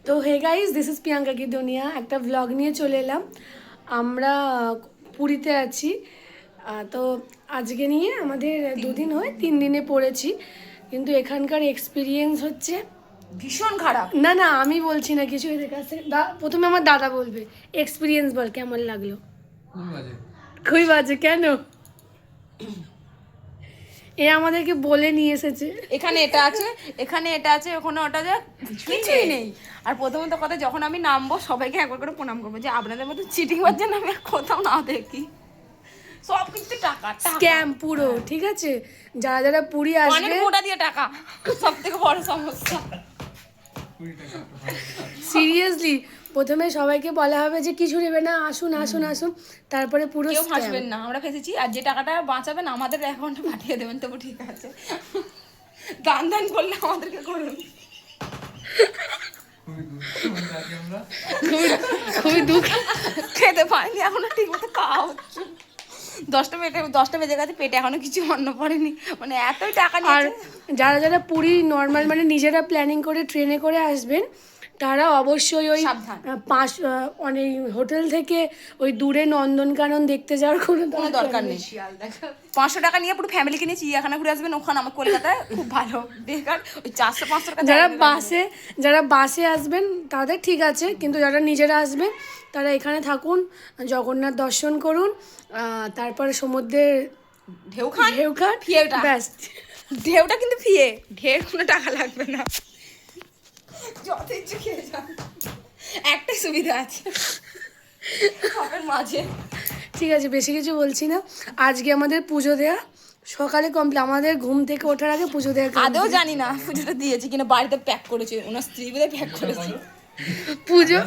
তো hey guys, this is Priyanka কি দুনিয়া। একটা ব্লগ নিয়ে চলে এলাম। আমরা পুরীতে আছি। তো আজকে নিয়ে আমাদের 2 দিন হয়, 3 দিনে পড়েছি। কিন্তু এখানকার এক্সপিরিয়েন্স হচ্ছে ভীষণ খারাপ। না না, আমি বলছি না কিছু, এদের কাছে প্রথমে আমার দাদা বলবে। এক্সপিরিয়েন্স বল, কেমন লাগলো? খুবই বাজে। কেন? এ আমাদেরকে বলে নিয়ে এসেছে এখানে এটা আছে, এখানে এটা আছে, ওখানে ওটা যা কিছুই নেই। আর প্রথমত কথা, যখন আমি নামবো সবাইকে একবার করে প্রণাম করবো, যে আপনাদের মতো চিটিং বাজছে না আমি আর কোথাও না দেখি। সব কিছু টাকা স্ক্যাম পুরো, ঠিক আছে? যারা যারা পুরী অনেক আসবে, মোটা দিয়ে টাকা সব থেকে বড় সমস্যা। সিরিয়াসলি প্রথমে সবাইকে বলা হবে যে কিছু নেবে না, আসুন আসুন আসুন, তারপরে পুরো কেউ scam। ফাঁসবেন না, আমরা ফেসেছি। আর যে টাকাটা বাঁচাবেন আমাদের অ্যাকাউন্টে পাঠিয়ে দেবেন, তবু ঠিক আছে। দান দান করলে আমাদেরকে করুন। খুবই দুঃখ। খেতে পারিনি এখনো, ঠিক মতো খাওয়া হচ্ছে। 10টা বেজে গেছে, পেটে এখনো কিছু অন্ন পড়েনি, মানে এতই টাকা আর নিয়েছে। যারা যারা পুরী নর্মাল মানে নিজেরা প্ল্যানিং করে ট্রেনে করে আসবেন, তারা অবশ্যই ওই সাবধান। অনেক হোটেল থেকে ওই দূরে নন্দনকানন দেখতে যাওয়ার কোনো কোনো দরকার নেই। 500 টাকা নিয়ে পুরো ফ্যামিলিকে নিয়ে চিড়িয়াখানা ঘুরে আসবেন, ওখানে আমার কলকাতায় খুব ভালো। বেকার ওই 400-500 টাকা যারা বাসে আসবেন তাদের ঠিক আছে, কিন্তু যারা নিজেরা আসবেন তারা এখানে থাকুন, জগন্নাথ দর্শন করুন, তারপরে সমুদ্রের ঢেউ খান। ফিয়েটা। ব্যাস। ঢেউটা কিন্তু ফিয়ে, ঢেউ কোনো টাকা লাগবে না, যত ইচ্ছে খেয়ে যান। একটাই সুবিধা আছে সবের মাঝে। ঠিক আছে, বেশি কিছু বলছি না। আজকে আমাদের পুজো দেয়া সকালে কমপ্লিট, আমাদের ঘুম থেকে ওঠার আগে পুজো দেওয়া আদেও জানি না পুজোটা দিয়েছে কিনা, বাড়িতে প্যাক করেছে ওনার স্ত্রী বোধহয় প্যাক করেছে পুজো